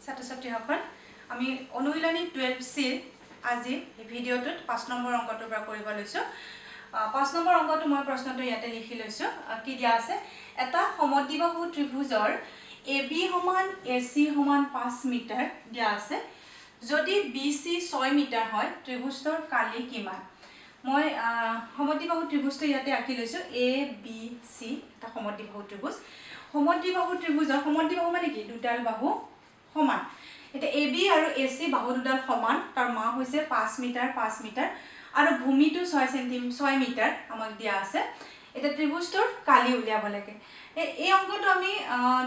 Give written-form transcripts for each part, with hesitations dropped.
ছাত্ৰ-ছাত্ৰীসকল আমি অনুশীলনী 12C আজি এই ভিডিঅ'টোত 5 নম্বৰ অংকটোৰ পৰা কৰিব লৈছো 5 নম্বৰ অংকটো মই প্ৰশ্নটো ইয়াতে লিখি লৈছো কি দিয়া আছে এটা সমদ্বিবাহু ত্ৰিভুজৰ AB সমান AC সমান 5 মিটাৰ দিয়া আছে যদি BC 6 মিটাৰ হয় ত্ৰিভুজটোৰ কালি কিমান মই সমদ্বিবাহু ত্ৰিভুজটো ইয়াতে আঁকি লৈছো ABC এটা সমদ্বিবাহু ত্ৰিভুজৰ সমদ্বিবাহু মানে কি দুটাল বাহু সমান এটা AB আৰু AC বাহু দুডাল সমান তাৰ মান হৈছে 5 মিটাৰ আৰু ভূমিটো 6 মিটাৰ আমাক দিয়া আছে এটা ত্ৰিভুজটোৰ কালি উলিয়াব লাগে এই অংকটো আমি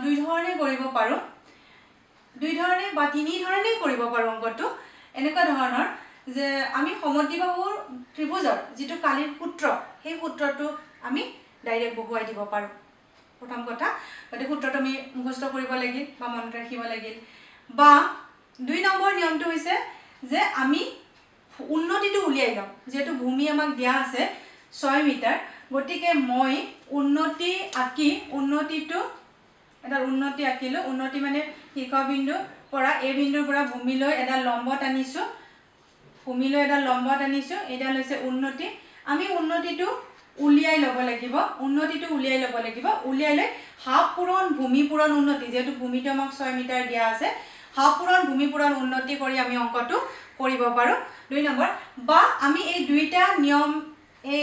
দুই ধৰণে কৰিব পাৰো দুই ধৰণে বা তিনি ধৰণে কৰিব পাৰো অংকটো এনেকুৱা ধৰণৰ যে আমি সমদ্বিবাহুৰ ত্ৰিভুজৰ যেটো কালিৰ সূত্ৰ সেই সূত্ৰটো আমি ডাইৰেক্ট বহুৱাই দিব পাৰো প্ৰথম কথা গতে সূত্ৰটো আমি মুখস্থ কৰিব লাগিল বা মনত ৰাখিব লাগিল বা দুই নম্বৰ নিয়মটো হৈছে যে আমি উন্নতিটো উলিয়াই লম যেটো ভূমি আমাক দিয়া আছে 6 মিটাৰ গটিকে মই উন্নতি আকি উন্নতিটো এটা উন্নতি আকিলো উন্নতি মানে শিখবিন্দু পৰা এ বিন্দুৰ পৰা ভূমিলৈ এটা লম্ব টানিছো ভূমিলৈ এটা লম্ব টানিছো এটা হৈছে উন্নতি আমি উন্নতিটো উলিয়াই লব লাগিব উলিয়াই লৈ হাফ পূৰণ ভূমি পূৰণ উন্নতি যেটো ভূমিটো আমাক 6 মিটাৰ দিয়া আছে হাফ পূৰণ ভূমি পূৰণ উন্নতি কৰি আমি অংকটো কৰিব পাৰো দুই নম্বৰ বা আমি এই দুইটা নিয়ম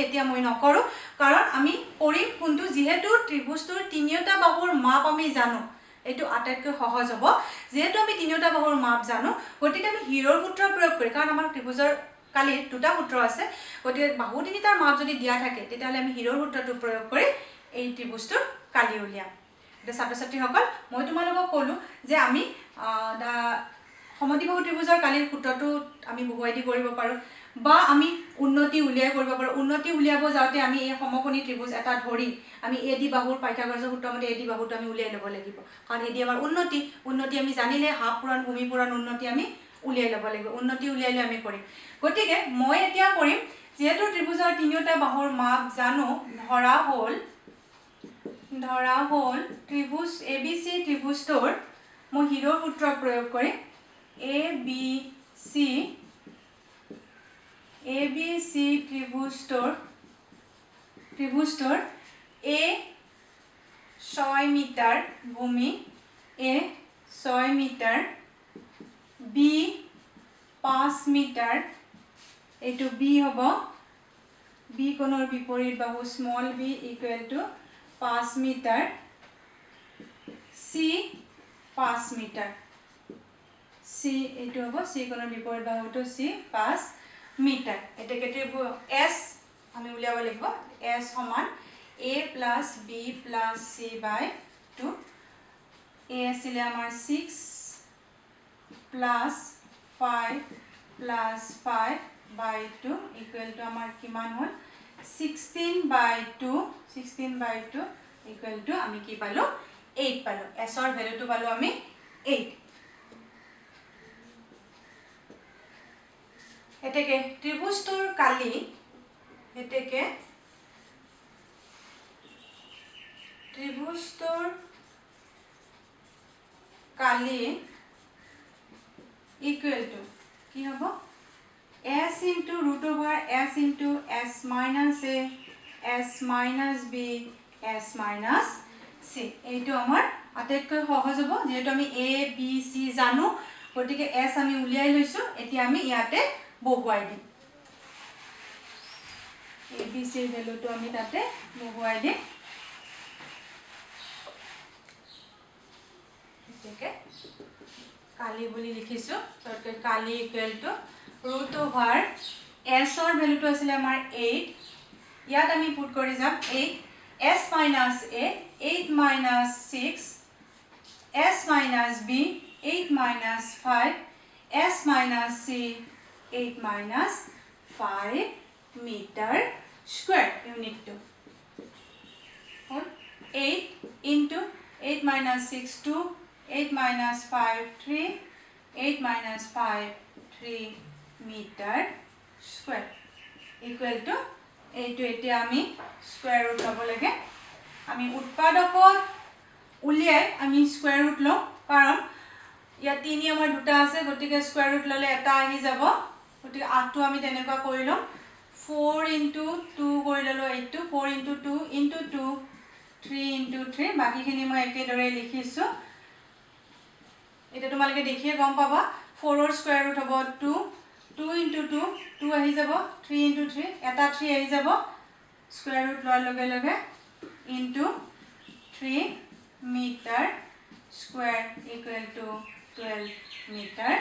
এতিয়া মই নকৰো কাৰণ আমি কৰিম কোনটো যেহেতু ত্ৰিভুজটোৰ তিনিটা বাহুৰ মাপ আমি জানো এটো আটাইতকৈ সহজ হ'ব যেহেতু আমি তিনিটা বাহুৰ মাপ জানো গতিকে আমি হিৰৰ সূত্ৰ প্ৰয়োগ কৰি কাৰণ আমাৰ ত্ৰিভুজৰ কালি দুটা সূত্ৰ আছে গতিকে বাহু তিনিটাৰ মাপ যদি দিয়া থাকে তেতিয়াহলে আমি হিৰৰ সূত্ৰটো প্ৰয়োগ কৰি এই ত্ৰিভুজটোৰ কালি উলিয়াম এটা ছাত্ৰ-ছাত্ৰীসকল মই তোমালোকক ক'লো যে আমি সমদ্বিবাহু ত্ৰিভুজৰ কালিৰ সূত্ৰটো আমি বহুৱাই দি কৰিব পাৰো বা আমি উন্নতি উলিয়াই কৰিব পাৰো উন্নতি উলিয়াব যাওতে আমি এই সমকোণী ত্ৰিভুজ এটা ধৰি আমি এডি বাহুৰ পাইথাগোৰাছৰ সূত্ৰ মতে এডি বাহুটো আমি উলিয়াই লব লাগিব কাৰণ এডি আমাৰ উন্নতি আমি জানিলে হাফ পূৰণ ভূমি পূৰণ উন্নতি আমি উলিয়াই লব লাগিব উন্নতি উলিয়াইলে আমি কৰিম গতিকে মই এতিয়া কৰিম যেহেতু ত্ৰিভুজৰ তিনিটা বাহুৰ মাপ জানো ধৰা হল ত্ৰিভুজ ABC ত্ৰিভুজটোৰ মই হিৰৰ সূত্ৰ প্ৰয়োগ কৰিম ABC ত্ৰিভুজটোৰ A 6 মিটাৰ ভূমি A 6 মিটাৰ B 5 মিটাৰ এটো B হ'ব B কোণৰ বিপৰীত বাহু small b equal to 5 metre C 5 metre C এটো হ'ব C কোণৰ বিপৰীত বাহুটো C 5 মিটাৰ এটা কেটে S আমি উলিয়াব লাগিব S সমান A plus B plus C by 2 A আছিলে আমাৰ 6 plus 5 plus 5 by 2 equal to আমাৰ কিমান হ'ল 16 by 2 equal to আমি কি পালো 8 পালো S ৰ ভ্যালুটো পালো আমি 8 এতেকে ত্ৰিভুজটোৰ কালি equal to কি হ'ব S into root over S into S minus A S minus B S minus C এইটো আমাৰ আটাইতকৈ সহজ হ'ব যেহেতু আমি A B C জানো গতিকে S আমি উলিয়াই লৈছো এতিয়া আমি ইয়াতে বহুৱাই দিম A B C ভ্যালুটো আমি তাতে বহুৱাই দিম একে কালি বুলি লিখিছো তাতে কালি equal to root over S ৰ ভ্যালুটো আছিল আমাৰ 8 ইয়াত আমি পুট কৰি যাম 8 S minus A 8 minus 6 S minus B 8 minus 5 S minus C 8 minus 5 meter square unit 2 8 into 8 minus 6 2 8 minus 5 3 8 minus 5 3 meter square equal to এইটো এতিয়া আমি স্কয়াৰ ৰুট লব লাগে আমি উৎপাদকত উলিয়াই আমি স্কয়াৰ ৰুট লওঁ কাৰণ ইয়াত 3 আমাৰ দুটা আছে গতিকে স্কয়াৰ ৰুট ললে এটা আহি যাব গতিকে 8টো আমি তেনেকুৱা কৰি লম 4 * 2 কৰি ললো 8 4 * 2 * 2 3 * 3 বাকিখিনি মই একেদৰে লিখিছো এটা তোমালোকে দেখিয়ে গম পাবা 4 ৰ স্কয়াৰ ৰুট হ'ব 2 2 * 2 2 আহি যাব 3 * 3 এটা 3 আহি যাব স্কয়াৰ ৰুট লোৱাৰ লগে লগে into 3 metre square equal to 12 metre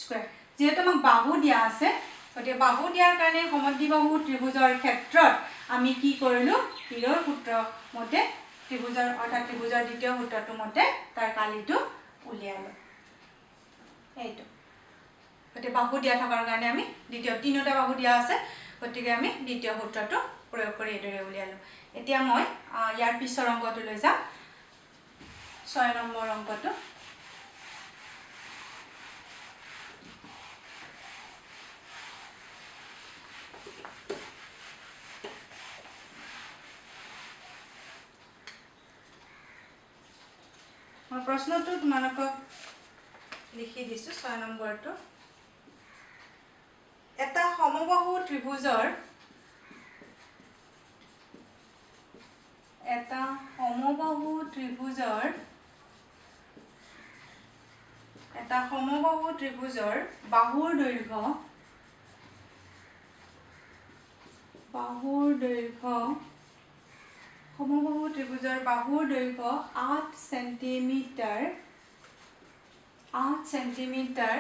square যেহেতু আমাক বাহু দিয়া আছে গতিকে বাহু দিয়াৰ কাৰণে সমদ্বিবাহু ত্ৰিভুজৰ ক্ষেত্ৰত আমি কি কৰিলো হিৰৰ সূত্ৰ মতে ত্ৰিভুজৰ অৰ্থাৎ ত্ৰিভুজৰ দ্বিতীয় সূত্ৰটো মতে তাৰ কালিটো উলিয়ালো এইটো গতিকে বাহু দিয়া থকাৰ কাৰণে আমি দ্বিতীয় তিনিটা বাহু দিয়া আছে গতিকে আমি দ্বিতীয় সূত্ৰটো প্ৰয়োগ কৰি এদৰে উলিয়ালো এতিয়া মই ইয়াৰ পিছৰ অংকটো লৈ যাম 6 নম্বৰ অংকটো মই প্ৰশ্নটো তোমালোকক লিখি দিছো 6 নম্বৰটো এটা সমবাহু ত্ৰিভুজৰ বাহুৰ দৈৰ্ঘ্য 8 সেন্টিমিটাৰ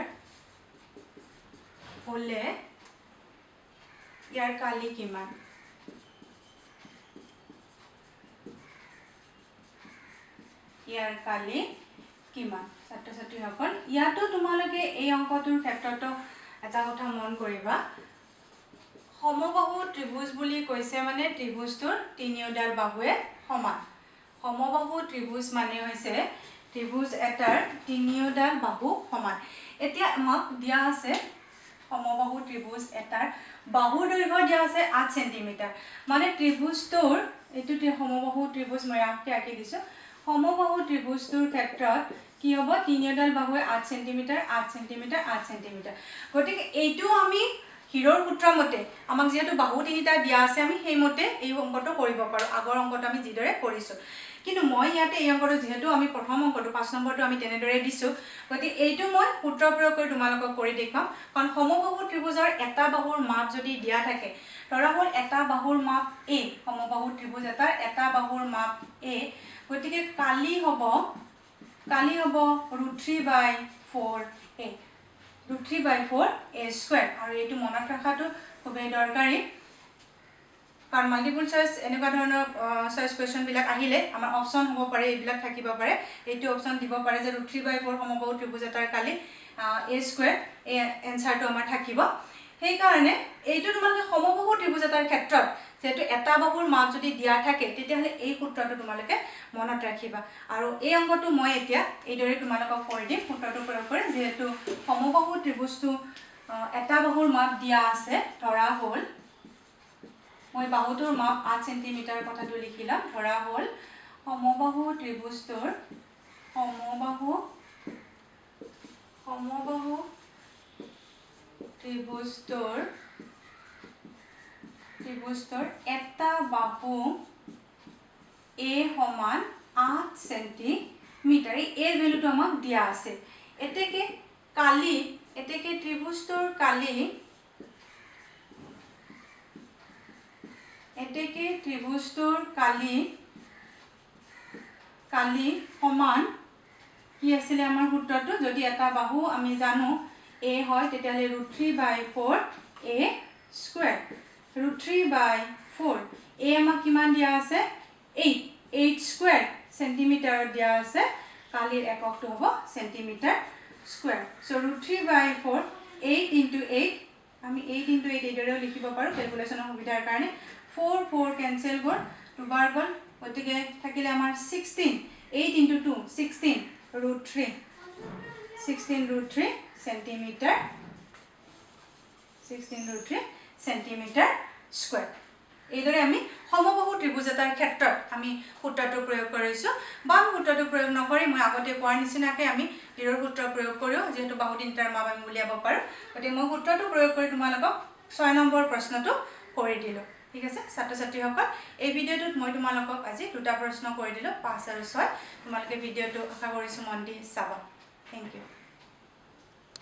হলে ইয়াৰ কালি কিমান ছাত্ৰ ছাত্ৰীসকল ইয়াতো তোমালোকে এই অংকটোৰ ক্ষেত্ৰত এটা কথা মন কৰিবা সমবাহু ত্ৰিভুজ বুলি কৈছে মানে ত্ৰিভুজটোৰ তিনিওডাল বাহুৱে সমান সমবাহু ত্ৰিভুজ মানে হৈছে ত্ৰিভুজ এটাৰ তিনিওডাল বাহু সমান এতিয়া আমাক দিয়া আছে সমবাহু ত্ৰিভুজ এটাৰ বাহুৰ দৈৰ্ঘ্য দিয়া আছে 8 সেন্টিমিটাৰ মানে ত্ৰিভুজটোৰ এটো সমবাহু ত্ৰিভুজ মই আঁকি দিছো সমবাহু ত্ৰিভুজটোৰ ক্ষেত্ৰত কি হ'ব তিনিওডাল বাহুৱে 8 সেন্টিমিটাৰ 8 সেন্টিমিটাৰ 8 সেন্টিমিটাৰ গতিকে এইটো আমি হিৰৰ সূত্ৰ মতে আমাক যেহেতু বাহু তিনিটা দিয়া আছে আমি সেই মতে এই অংকটো কৰিব পাৰো আগৰ অংকটো আমি যিদৰে কৰিছো কিন্তু মই ইয়াতে এই অংকটো যেহেতু আমি প্ৰথম অংকটো 5 নম্বৰটো আমি তেনেদৰে দিছো গতি এইটো মই সূত্ৰ প্ৰয়োগ কৰি তোমালোকক কৰি দেখাম কাৰণ সমবাহু ত্ৰিভুজৰ এটা বাহুৰ মাপ যদি দিয়া থাকে ধৰা হ'ল এটা বাহুৰ মাপ a সমবাহু ত্ৰিভুজ এটাৰ এটা বাহুৰ মাপ a গতিকে কালি হ'ব √3/4a √3/4a স্কয়াৰ আৰু এইটো মনত ৰাখাটো খুবেই দৰকাৰী কাৰণ মাল্টিপল চয়েস এনেকুৱা ধৰণৰ চয়েস কোৱেশ্চন বিলাক আহিলে আমাৰ অপচন হ'ব পাৰে এইবিলাক থাকিব পাৰে এইটো অপচন দিব পাৰে যে √3/4 সমবাহু ত্ৰিভুজ এটাৰ কালি a স্কয়াৰ এই এনসাৰটো আমাৰ থাকিব সেই কাৰণে এইটো তোমালোকে সমবাহু ত্ৰিভুজ এটাৰ ক্ষেত্ৰত যেহেতু এটা বাহুৰ মাপ যদি দিয়া থাকে তেতিয়াহলে এই সূত্ৰটো তোমালোকে মনত ৰাখিবা আৰু এই অংকটো মই এতিয়া এইদৰে তোমালোকক কৰি দিম সূত্ৰটো প্ৰয়োগ কৰি যেহেতু সমবাহু ত্ৰিভুজটো এটা বাহুৰ মাপ দিয়া আছে ধৰা হ'ল মই বাহুটোৰ মাপ 8 সেন্টিমিটাৰ কথাটো লিখিলাম ধৰা হ'ল সমবাহু ত্ৰিভুজটোৰ এটা বাহু a সমান 8 সেন্টিমিটাৰ এই a ভ্যালুটো আমাক দিয়া আছে এতেকে ত্ৰিভুজটোৰ কালি সমান কি আছিল আমাৰ সূত্ৰটো যদি এটা বাহু আমি জানো a হয় তেতিয়ালে √3/4a স্কয়াৰ √3/4 a আমাক কিমান দিয়া আছে 8 স্কয়াৰ সেন্টিমিটাৰ দিয়া আছে কালিৰ এককটো হ'ব সেন্টিমিটাৰ স্কয়াৰ সো √3/4 8 * 8 আমি 8 * 8 এইদৰেও লিখিব পাৰো ক্যালকুলেশনৰ সুবিধাৰ কাৰণে 4 কেনসেল গ'ল দুবাৰ গ'ল গতিকে থাকিলে আমাৰ 16 8 * 2 16 √3 সেন্টিমিটাৰ 16 √3 সেন্টিমিটাৰ স্কয়াৰ এইদৰে আমি সমবাহু ত্ৰিভুজ এটাৰ ক্ষেত্ৰত আমি সূত্ৰটো প্ৰয়োগ কৰিছো বা সূত্ৰটো প্ৰয়োগ নকৰি মই আগতে কোৱাৰ নিচিনাকৈ আমি হিৰৰ সূত্ৰ প্ৰয়োগ যেহেতু বাহুদিন তাৰ মান আমি উলিয়াব পাৰোঁ গতিকে মই সূত্ৰটো প্ৰয়োগ কৰি তোমালোকক 6 নম্বৰ প্ৰশ্নটো কৰি দিলোঁ ঠিক আছে ছাত্ৰ ছাত্ৰীসকল এই ভিডিঅ'টোত মই তোমালোকক আজি দুটা প্ৰশ্ন কৰি দিলোঁ 5 আৰু 6 তোমালোকে ভিডিঅ'টো আশা কৰিছোঁ মন দি চাবা থেংক ইউ